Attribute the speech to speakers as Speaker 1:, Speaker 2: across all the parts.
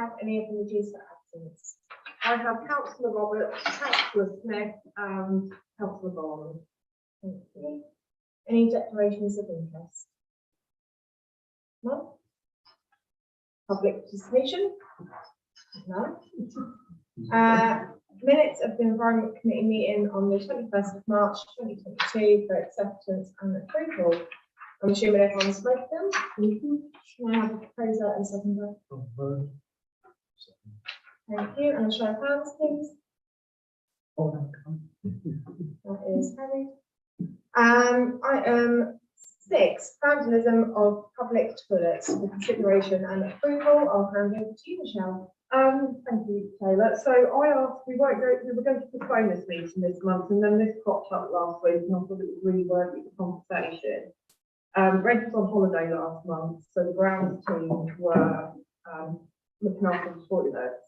Speaker 1: have any apologies for absence? I have Councillor Roberts, Councillor Smith, and Councillor Bond. Thank you. Any declarations of interest? No? Public participation? No. Minutes of the Environment Committee meeting on the 21st of March 2022 for acceptance and approval. I'm assuming everyone's read them. Can I have a proposer and seconder? Thank you. And a show of hands, please. That is carried. Item 6, vandalism of public toilets for consideration and approval. I'll hand over to you, Michelle.
Speaker 2: Thank you, Taylor. So I asked, we were going to postpone this meeting this month, and then this cropped up last week, and I thought it was really worthy of conversation. Red was on holiday last month, so the grounds team were looking after the toilets.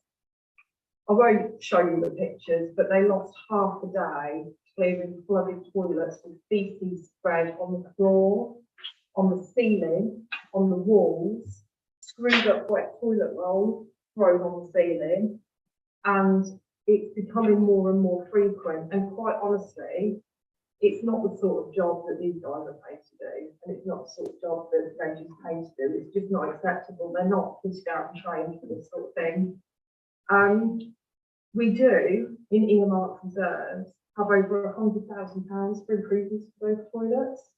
Speaker 2: I won't show you the pictures, but they lost half a day clearing flooded toilets with feces spread on the floor, on the ceiling, on the walls, screwed up wet toilet roll thrown on the ceiling, and it's becoming more and more frequent. And quite honestly, it's not the sort of job that these guys are paid to do, and it's not the sort of job that Reggie's paid to do. It's just not acceptable. They're not pushed out and trained for this sort of thing. We do, in earmarked reserves, have over £100,000 for improvements to those toilets.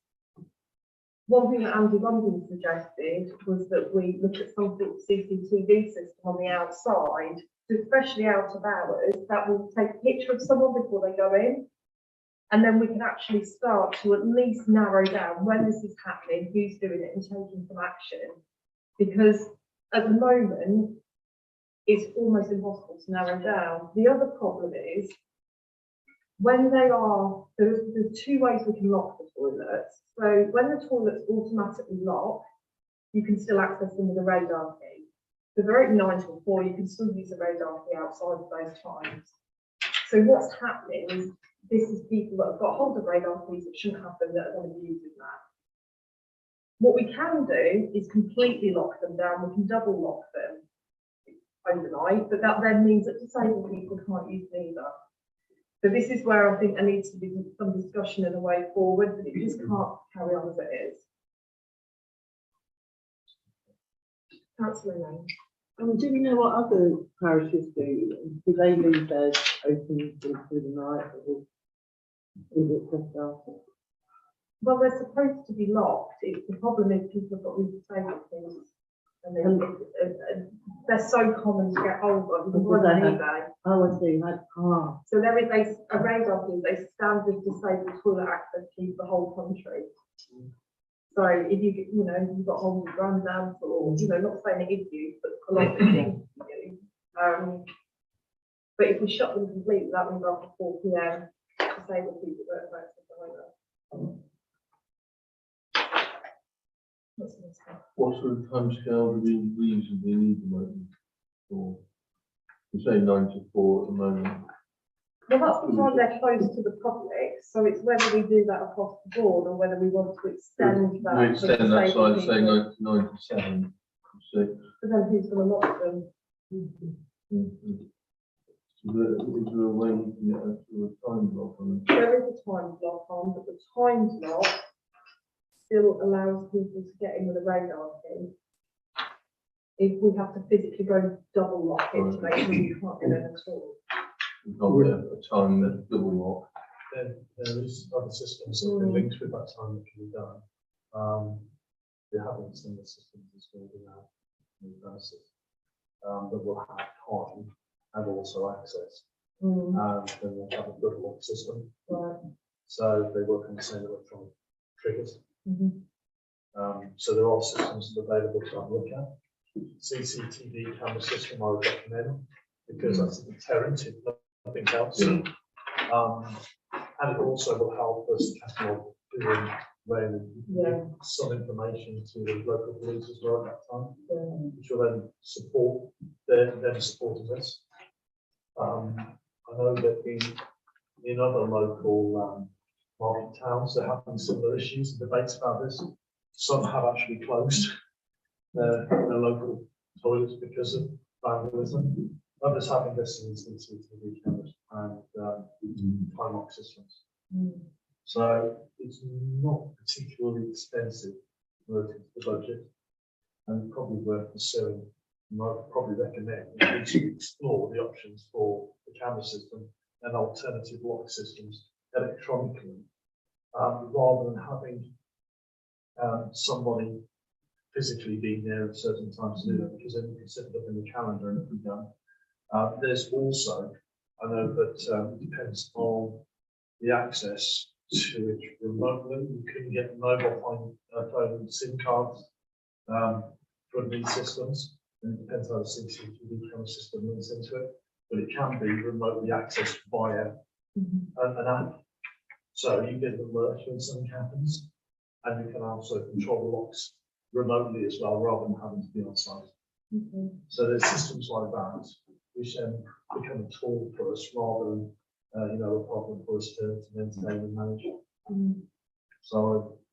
Speaker 2: One thing that Andy London suggested was that we look at some sort of CCTV system on the outside, especially out of hours, that will take a picture of someone before they go in. And then we can actually start to at least narrow down when this is happening, who's doing it, and taking some action. Because at the moment, it's almost impossible to narrow down. The other problem is, when they are, there's 2 ways we can lock the toilets. So when the toilets automatically lock, you can still access them with a radar key. So they're open 9 till 4, you can still use a radar key outside of those times. So what's happening is, this is people that have got hold of radar keys that shouldn't have them, that are going to be using that. What we can do is completely lock them down. We can double lock them overnight, but that then means that disabled people can't use them either. So this is where I think there needs to be some discussion and a way forward, but it just can't carry on as it is. Councillor Lane.
Speaker 3: Do we know what other parishes do? Do they leave theirs open through the night, or is it just after?
Speaker 2: Well, they're supposed to be locked. The problem is people have got these disabled things, and they're so common to get hold of.
Speaker 3: Oh, I see.
Speaker 2: So there is a radar key, a standard disabled toilet access key for the whole country. So if you've got hold of granddads, or not saying it is you, but a lot of things you do. But if we shut them completely, that means after 4 PM, disabled people don't have access to either.
Speaker 4: What sort of timescale do we usually need them open for? We say 9 to 4 at the moment.
Speaker 2: Well, that's the time they're closed to the public, so it's whether we do that across the board or whether we want to extend that.
Speaker 4: We extend that side, say 9 to 7. So,
Speaker 2: but then who's going to lock them?
Speaker 4: Is there a way we can get a time block on it?
Speaker 2: There is a time block on, but the time block still allows people to get in with a radar key. If we have to physically go double lock it to make sure you can't get in at all.
Speaker 4: We can't get a time that's double lock.
Speaker 5: There is other systems that are linked with that time that can be done. We haven't seen the systems installed in our new premises that will have time and also access. Then we'll have a double lock system.
Speaker 2: Right.
Speaker 5: So they work on the same electronic triggers. So there are systems available to look at. CCTV camera system I would recommend, because that's a deterrent if nothing else. And it also will help us catalog when give some information to the local police as well at that time, which will then support them supporting this. I know that in other local market towns they're having similar issues and debates about this. Some have actually closed their local toilets because of vandalism. Others have invested in CCTV cameras and time lock systems. So it's not particularly expensive relative to the budget, and probably worth pursuing. And I'd probably recommend that we should explore the options for the camera system and alternative lock systems electronically, rather than having somebody physically being there at certain times to do that, because then you can set it up in the calendar and it'll be done. There's also, I know that it depends on the access to it remotely. You can get mobile phone SIM cards from these systems, and it depends how the CCTV camera system links into it, but it can be remotely accessed via an app. So you get an alert when something happens, and you can also control the locks remotely as well, rather than having to be on site. So there's systems like that, which then become a tool for us rather than a problem for us to maintain and manage. So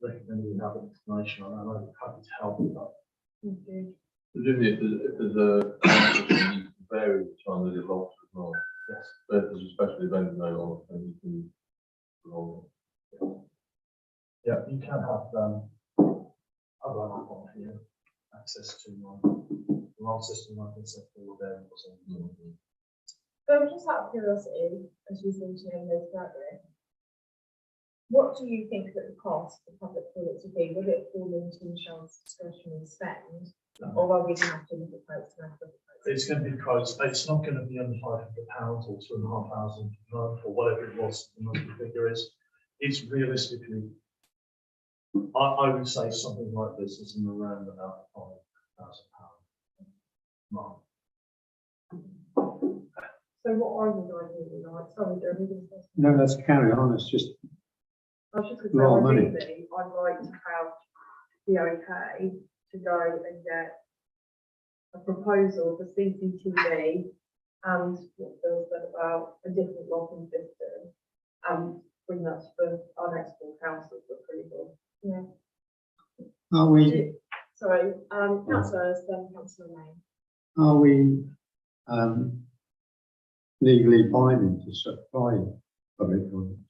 Speaker 5: I recommend we have an explanation on that, and I'm happy to help with that.
Speaker 4: Presumably, if there's a you can vary the time that it locks as well.
Speaker 5: Yes.
Speaker 4: But if there's a special event going on, then you can prolong it.
Speaker 5: Yeah, you can have other app on here, access to my system, I can set all the variables on.
Speaker 1: So just out of curiosity, as you seem to know most about it, what do you think that the cost of public toilets would be? Will it fall into Michelle's discretionary spend? Or are we going to have to look at quotes and have to look at quotes?
Speaker 5: It's going to be quotes. It's not going to be under £500 or £2,500 a month or whatever it was the monthly figure is. It's realistically, I would say something like this is in around about £5,000 a month.
Speaker 2: So what I would ideally like, sorry, Jeremy.
Speaker 6: No, let's carry on. It's just
Speaker 2: I was just
Speaker 6: a lot of
Speaker 2: going to
Speaker 6: money.
Speaker 2: say, ideally, I'd like to have the okay to go and get a proposal for CCTV and what Phil said about a different locking system, and bring that to our next full council for approval.
Speaker 1: Yeah.
Speaker 6: Are we?
Speaker 1: Sorry, councillors, then councillor Lane.
Speaker 6: Are we legally binding to supply public toilets?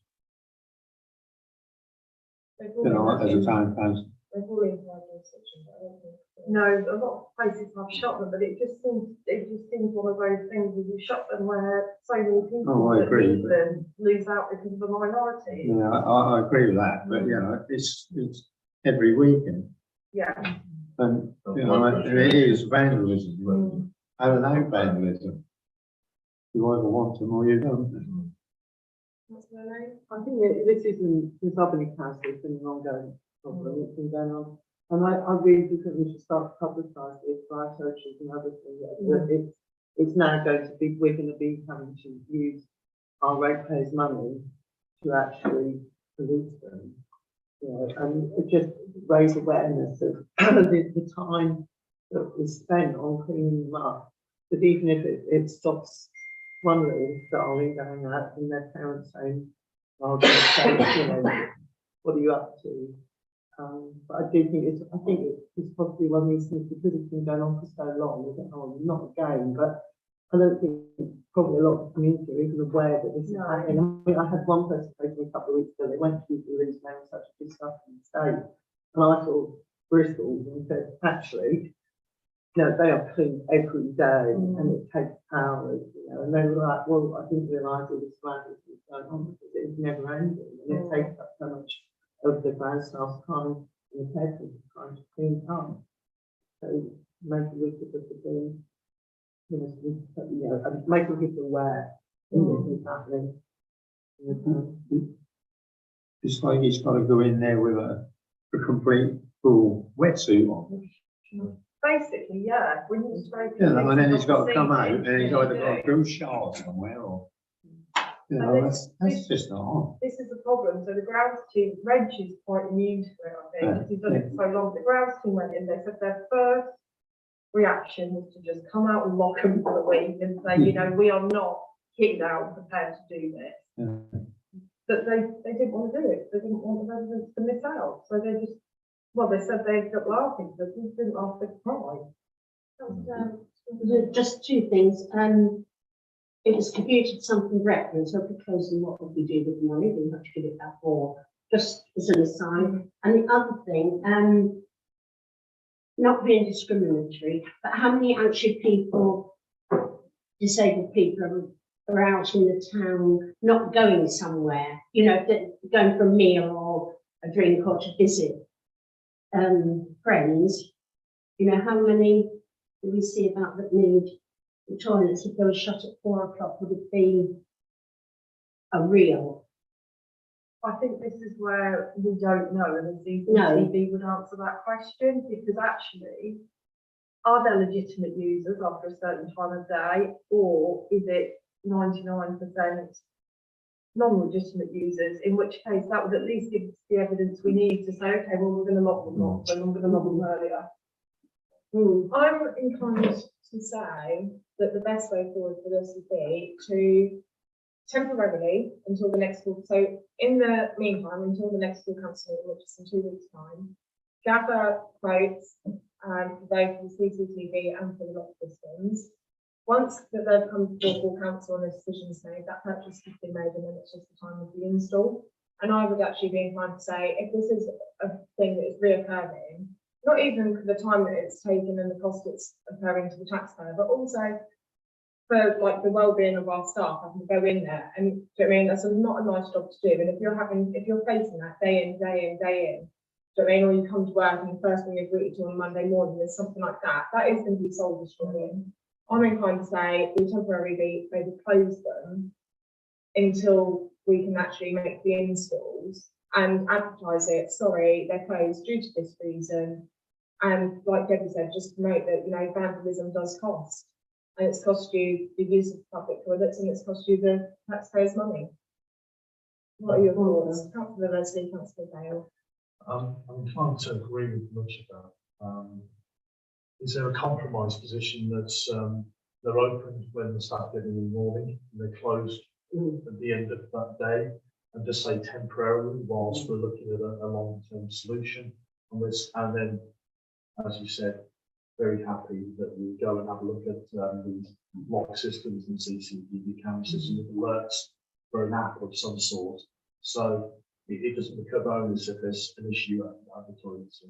Speaker 1: They've
Speaker 6: You know, as a town council.
Speaker 1: all in my jurisdiction, but I don't think.
Speaker 2: No, a lot of places have shut them, but it just seems one of those things where you shut them where so many people
Speaker 6: Oh, I
Speaker 2: that
Speaker 6: agree,
Speaker 2: need them lose out because of the minority.
Speaker 6: Yeah, I agree with that, but you know, it's every weekend,
Speaker 2: Yeah.
Speaker 6: and you know, it is vandalism. I don't know vandalism. You either want them or you don't.
Speaker 1: Councillor Lane?
Speaker 3: I think that this isn't, since I've been in council, it's been an ongoing problem, it's been going on. And I really do think we should start to publicise this for our churches and other things. That it's now going to be, we're going to be having to use our ratepayers' money to actually police them. You know, and it just raise awareness of the time that was spent on cleaning them up. But even if it stops one little darling going out in their parents' home, I'll just say, you know, what are you up to? But I do think it's possibly one of these things, because it's been going on for so long. We don't know, not again, but I don't think probably a lot of the community are even aware that this is happening. I mean, I had one person say to me a couple of weeks ago, they went to the release now in such a disgusting state, and I sort of bristled and said, actually, no, they are cleaned every day, and it takes hours, you know. And they were like, well, I didn't realise all this madness was going on because it was never ending, and it takes up so much of the ground staff's time and the careful time to clean up. So making people doing, you know, and making people aware that this is happening.
Speaker 6: It's like he's got to go in there with a complete full wetsuit on.
Speaker 2: Basically, yeah. We need to break
Speaker 6: You know, and then he's got to come out, and he's either got to go shard somewhere, or you know, that's just not on.
Speaker 2: This is the problem. So the grounds team, Reg is quite immune to it, I think, because he's done it for so long. The grounds team went in, they said their first reaction was to just come out and lock them for the week and say, you know, we are not kitted out and prepared to do this.
Speaker 6: Yeah.
Speaker 2: But they didn't want to do it. They didn't want the residents to miss out. So they just, well, they said they ended up laughing, but they didn't laugh, they cried.
Speaker 7: Just two things. It was computed something reference, so proposing what would we do with the money, we have to give it back or just as an aside. And the other thing, not being discriminatory, but how many actually people, disabled people are out in the town, not going somewhere, you know, going for a meal or a drink or to visit friends, you know, how many do we see about that need the toilets? If they were shut at 4 o'clock, would it be a real?
Speaker 2: I think this is where we don't know, and the
Speaker 7: No.
Speaker 2: CCTV would answer that question, because actually, are there legitimate users after a certain time of day, or is it 99% non-legitimate users, in which case that would at least give us the evidence we need to say, okay, well, we're going to lock them off, and we're going to lock them earlier.
Speaker 1: I'm inclined to say that the best way forward for this would be to temporarily until the next school. So in the meantime, until the next school council meeting, which is in 2 weeks' time, gather quotes for both the CCTV and for the lock systems. Once that they've come to full council and a decision's made, that purchase has been made, and then it's just the time of the install. And I would actually be inclined to say, if this is a thing that is reoccurring, not even for the time that it's taken and the cost it's occurring to the taxpayer, but also for like the well-being of our staff, having to go in there. And do you know what I mean? That's not a nice job to do. And if you're facing that day in, day in, day in, do you know what I mean? Or you come to work and the first thing you're greeted to on Monday morning is something like that, that is going to be soul destroying. I'm inclined to say we temporarily maybe close them until we can actually make the installs and advertise it. Sorry, they're closed due to this reason. And like Debbie said, just promote that, you know, vandalism does cost. And it's cost you the use of public toilets, and it's cost you the taxpayers' money. What are your thoughts? Councillor Leslie, Councillor Dale.
Speaker 5: I'm inclined to agree with much of that. Is there a compromise position that's they're open when the staff get in the morning and they're closed at the end of that day, and just say temporarily whilst we're looking at a long-term solution on this? And then, as you said, very happy that we go and have a look at these lock systems and CCTV camera systems with alerts for an app of some sort. So it doesn't become onus if there's an issue at the toilets.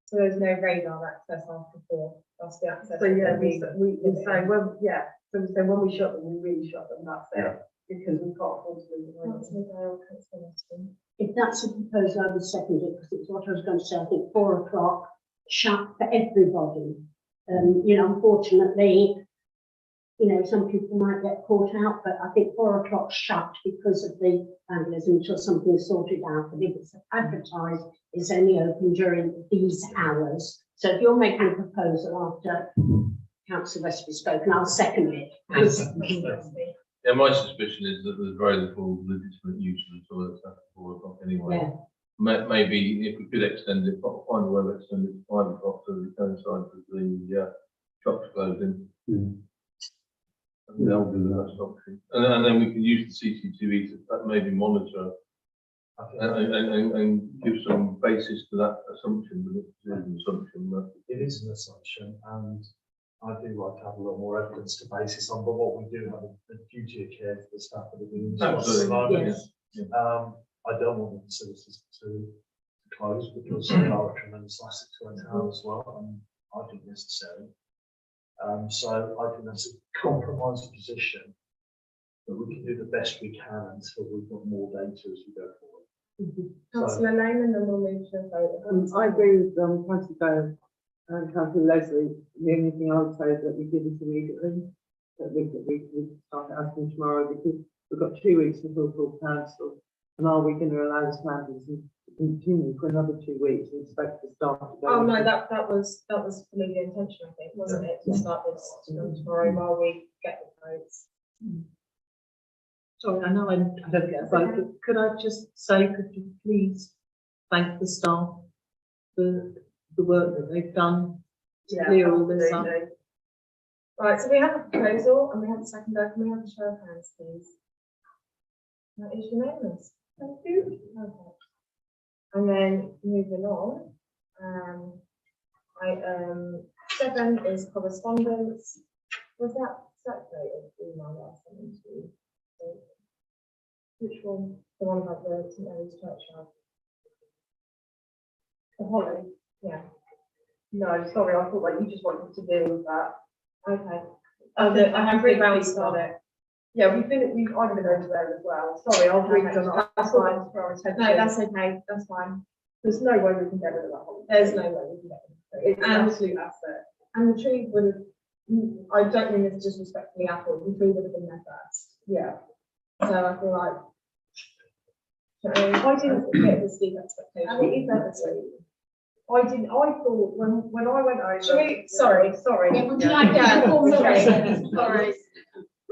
Speaker 1: So there's no radar access after 4. That's the access.
Speaker 2: So yeah, we
Speaker 1: limit.
Speaker 2: say, well, yeah, so we say when we shut them, we really shut them, that's it, because we can't afford to lose them.
Speaker 1: Councillor Dale, Councillor Weston.
Speaker 7: If that's a proposal, I would second it, because it's what I was going to say. I think 4 o'clock shut for everybody. You know, unfortunately, you know, some people might get caught out, but I think 4 o'clock shut because of the vandalism until something's sorted out. And if it's advertised, it's only open during these hours. So if you're making a proposal after Councillor Westby's spoken, I'll second it.
Speaker 4: Yeah, my suspicion is that there's very little legitimate use of the toilets after 4 o'clock anyway.
Speaker 7: Yeah.
Speaker 4: Maybe if we could extend it, find a way of extending it to 5 o'clock so that it coincides with the shops closing. That'll be the last option. And then we can use the CCTV to maybe monitor and give some basis to that assumption, but it's an assumption that
Speaker 5: It is an assumption, and I do like to have a little more evidence to basis on, but what we do have a duty of care to the staff that are doing this at the moment.
Speaker 7: Yes.
Speaker 5: I don't want the facilities to close because they are a tremendous asset to our town as well, and I think necessary. So I think that's a compromise position, but we can do the best we can until we've got more data as we go forward.
Speaker 1: Councillor Lane, and then we'll move to a vote.
Speaker 3: I agree with Councillor Dale and Councillor Leslie. The only thing I would say is that we do this immediately, that we start asking tomorrow, because we've got 2 weeks until full council. And are we going to allow this vandalism to continue for another 2 weeks and expect the staff to go?
Speaker 1: Oh no, that was fully the intention, I think, wasn't it? To start this tomorrow while we get the votes.
Speaker 3: Sorry, I know I don't get a vote, but could I just say, could you please thank the staff for the work that they've done to clear all this up?
Speaker 1: Right, so we have a proposal and we have a seconder. Can we have a show of hands, please? That is unanimous. Thank you. Perfect. And then moving on, item 7 is correspondence. Was that circulated email last time to you?
Speaker 2: Which one?
Speaker 1: The one about the St Mary's Churchyard?
Speaker 2: The Holly?
Speaker 1: Yeah,
Speaker 2: No, sorry, I thought that you just wanted to deal with that.
Speaker 1: okay.
Speaker 2: I have
Speaker 1: three
Speaker 2: been
Speaker 1: rounds on it.
Speaker 2: Yeah, I've been over there as well. Sorry, I'll read them.
Speaker 1: That's
Speaker 2: I thought
Speaker 1: fine.
Speaker 2: that was for our attention.
Speaker 1: No, that's okay, that's fine.
Speaker 2: There's no way we can get rid of that Holly.
Speaker 1: There's no way we can get rid of it.
Speaker 2: It's an absolute asset.
Speaker 1: And the tree would have, I don't mean this disrespectfully at all, the tree would have been there first.
Speaker 2: Yeah.
Speaker 1: So I feel like. I didn't get the steep expectation.
Speaker 2: And it is I thought when I went over.
Speaker 1: Sorry.
Speaker 7: Yeah, would you like
Speaker 1: Yeah,
Speaker 7: to call the
Speaker 1: sorry.
Speaker 7: rest?
Speaker 1: Sorry.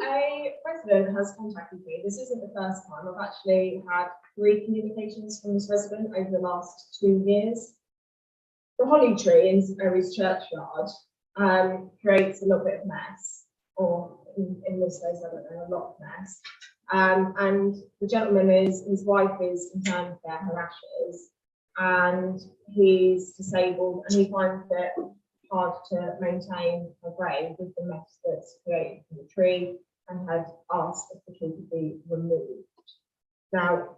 Speaker 1: A resident has contacted me. This isn't the first time. I've actually had 3 communications from this resident over the last 2 years. The holly tree in St Mary's Churchyard creates a little bit of mess, or in this case, I don't know, a lot of mess. And the gentleman his wife is interned there, her ashes, and he's disabled, and he finds it hard to maintain a grave with the mess that's created from the tree, and had asked if the tree could be removed. Now,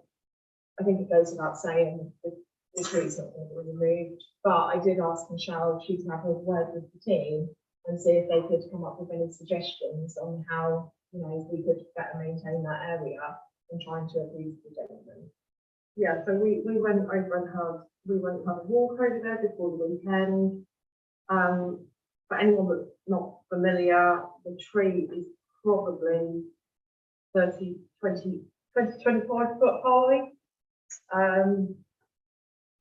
Speaker 1: I think it goes without saying that the tree's not going to be removed, but I did ask Michelle if she could have a word with the team and see if they could come up with any suggestions on how, we could better maintain that area and trying to appease the gentleman.
Speaker 2: Yeah, so we went over and had a walk over there before the weekend. For anyone that's not familiar, the tree is probably 25 foot high.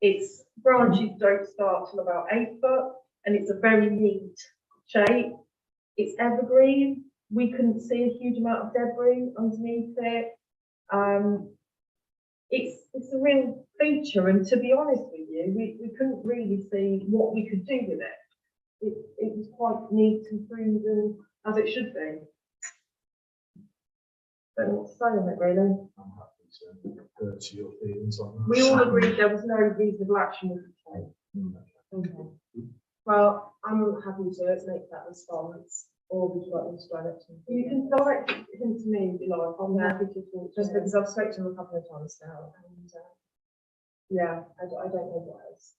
Speaker 2: Its branches don't start till about 8 foot, and it's a very neat shape. It's evergreen. We couldn't see a huge amount of debris underneath it. It's a real feature, and to be honest with you, we couldn't really see what we could do with it. It was quite neat and clean and as it should be. Don't know what to say on it really.
Speaker 5: I'm happy to defer to your feelings on that.
Speaker 2: We all agreed there was no reasonable action we could take.
Speaker 1: Okay. Well, I'm happy to make that response, or would you like me to direct him?
Speaker 2: You can direct him to me if you like. I'm
Speaker 1: Yeah.
Speaker 2: happy to talk to
Speaker 1: Just
Speaker 2: him.
Speaker 1: because I've spoken to him a couple of times now, and
Speaker 2: Yeah.
Speaker 1: I don't know what else.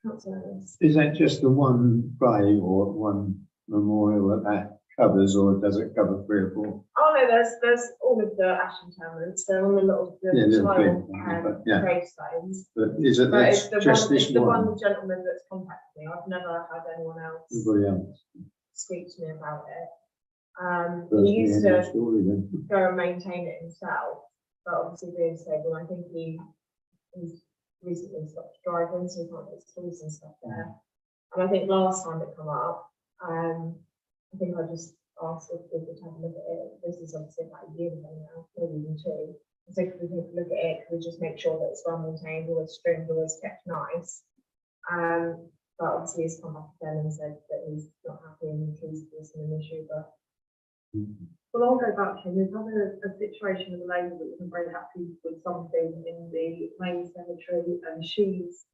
Speaker 1: Councillor Ellis.
Speaker 6: Is that just the one grave or one memorial that covers, or does it cover 3 or 4?
Speaker 1: Oh no, there's all of the ash interments. They're on the little
Speaker 6: Little
Speaker 1: tile
Speaker 6: thing, but yeah.
Speaker 1: gravestones.
Speaker 6: But is it
Speaker 1: But it's
Speaker 6: just this
Speaker 1: it's the
Speaker 6: one?
Speaker 1: one gentleman that's contacted me. I've never had anyone else
Speaker 6: Everybody else?
Speaker 1: speak to me about it.
Speaker 6: First
Speaker 1: He used
Speaker 6: the end of
Speaker 1: to
Speaker 6: the story then.
Speaker 1: go and maintain it himself, but obviously being disabled, I think he's recently stopped driving, so he can't get his tools and stuff there. And I think last time it come up, I think I just asked if we could have a look at it. This is obviously about a year ago now, maybe even 2. So if we take a look at it, could we just make sure that it's well maintained, always trimmed, always kept nice? But obviously he's come back again and said that he's not happy and the trees isn't an issue, but
Speaker 2: Well, I'll go back to him. We've had a situation with a lady that wasn't very happy with something in the main cemetery, and she's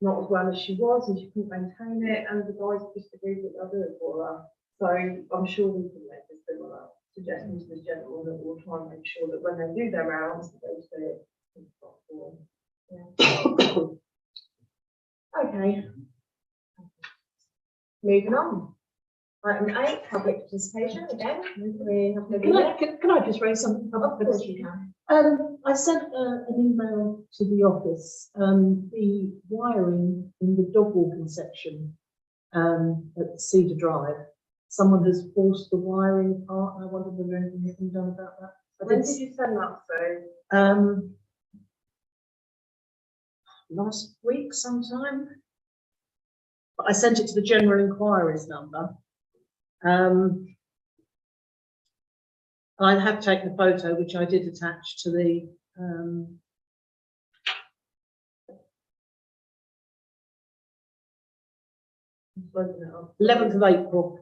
Speaker 2: not as well as she was, and she couldn't maintain it, and the guys just agreed that they'll do it for her. So I'm sure we can make a similar suggestion to this gentleman, that we'll try and make sure that when they do their rounds, that they see it in proper form.
Speaker 1: okay. Moving on. Item 8, public participation. Again, we have no.
Speaker 7: Can I just raise something?
Speaker 1: Of course you can.
Speaker 7: I sent an email to the office, the wiring in the dog walking section at Cedar Drive. Someone has forced the wiring apart, and I wondered whether anything has been done about that.
Speaker 2: When did you send that to?
Speaker 7: Last week sometime. But I sent it to the general inquiries number. I have taken a photo, which I did attach to the 11th of April.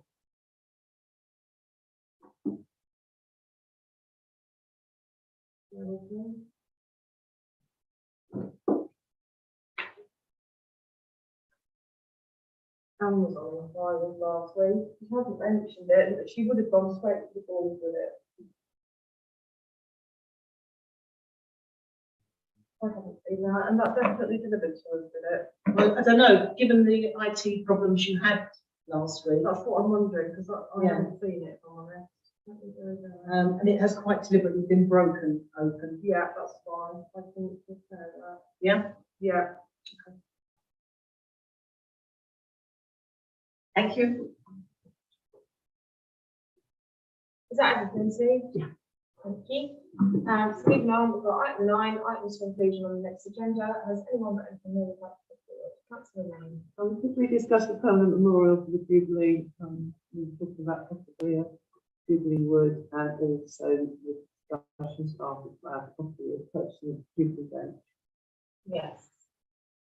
Speaker 2: Amazon inquiry last week. She hasn't mentioned it, but she would have gone straight to the board with it. I haven't seen that, and that definitely delivered to us with it.
Speaker 7: Well, I don't know, given the IT problems you had last week,
Speaker 2: That's what I'm wondering, because I
Speaker 7: Yeah.
Speaker 2: haven't seen it, if I'm honest. Let me go there.
Speaker 7: and it has quite deliberately been broken open.
Speaker 2: Yeah, that's fine. I can prepare that.
Speaker 7: Yeah,
Speaker 2: Yeah.
Speaker 7: thank you.
Speaker 1: Is that everything, Sue?
Speaker 7: Yeah.
Speaker 1: Thank you. So moving on, we've got item 9, items for inclusion on the next agenda. Has anyone got anything more they'd like to put forward? Councillor Lane.
Speaker 3: Could we discuss the permanent memorial for the Jubilee? We were talking about possibly a Jubilee Wood and also the discussion started about possibly a purchasing of Jubilee bench.
Speaker 1: Yes.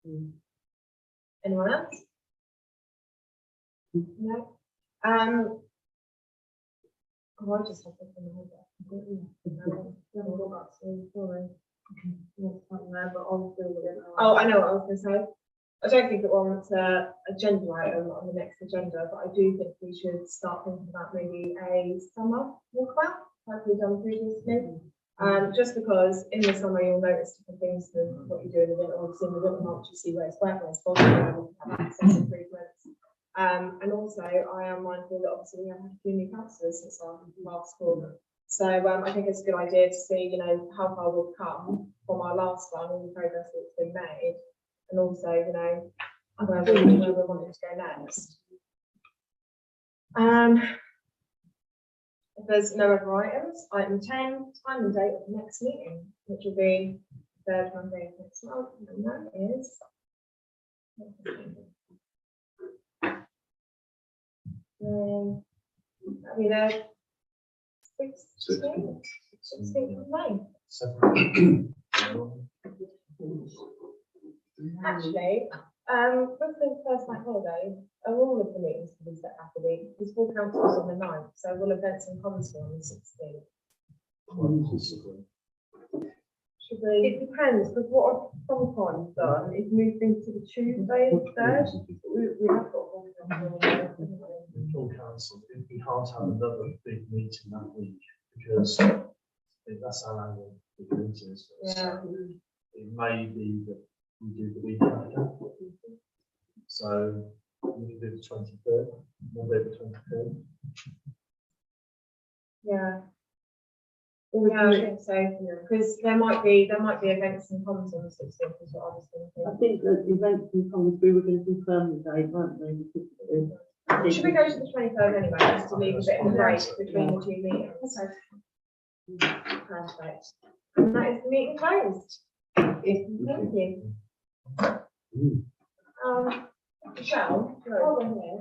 Speaker 3: Mm.
Speaker 1: Anyone else? No? Oh, I just have to remember that.
Speaker 2: Haven't got that, so sorry. Not something there, but I'll deal with it now.
Speaker 1: Oh, I know what I was going to say. I don't think it warrants a agenda item on the next agenda, but I do think we should start thinking about maybe a summer walkabout, like we've done previously. Just because in the summer you'll notice different things than what you do in the winter. Obviously in the winter months you see where it's wet, where it's foggy, where we can have access improvements. And also I am mindful that obviously we have had a few new councillors since our last call. So I think it's a good idea to see, you know, how far we've come from our last one and the progress that's been made. And also, you know, where we're wanting to go next. If there's no other items, item 10, time and date of the next meeting, which will be the 3rd Monday of next month, and that is. That'll be the 16th of May. Actually, with the first bank holiday, all of the meetings will be set back a week, because full council's on the 9th, so we'll events and comments on the 16th. Should we?
Speaker 2: It depends, because what I've sometimes done is move things to the Tuesday instead. We have got one.
Speaker 5: Full council, we can't have another big meeting that week because that's our annual meeting.
Speaker 1: Yeah.
Speaker 5: It may be that we do the week after. So we can do the 23rd, Monday the 23rd.
Speaker 1: Yeah. Yeah, I think so, because there might be events and comments on the 16th, is what I was thinking.
Speaker 3: I think that events and comments, we were going to confirm the date, weren't we?
Speaker 1: Should we go to the 23rd anyway, just to leave a bit of a break between the two meetings? Perfect. And that is the meeting closed. Thank you. Michelle, over here,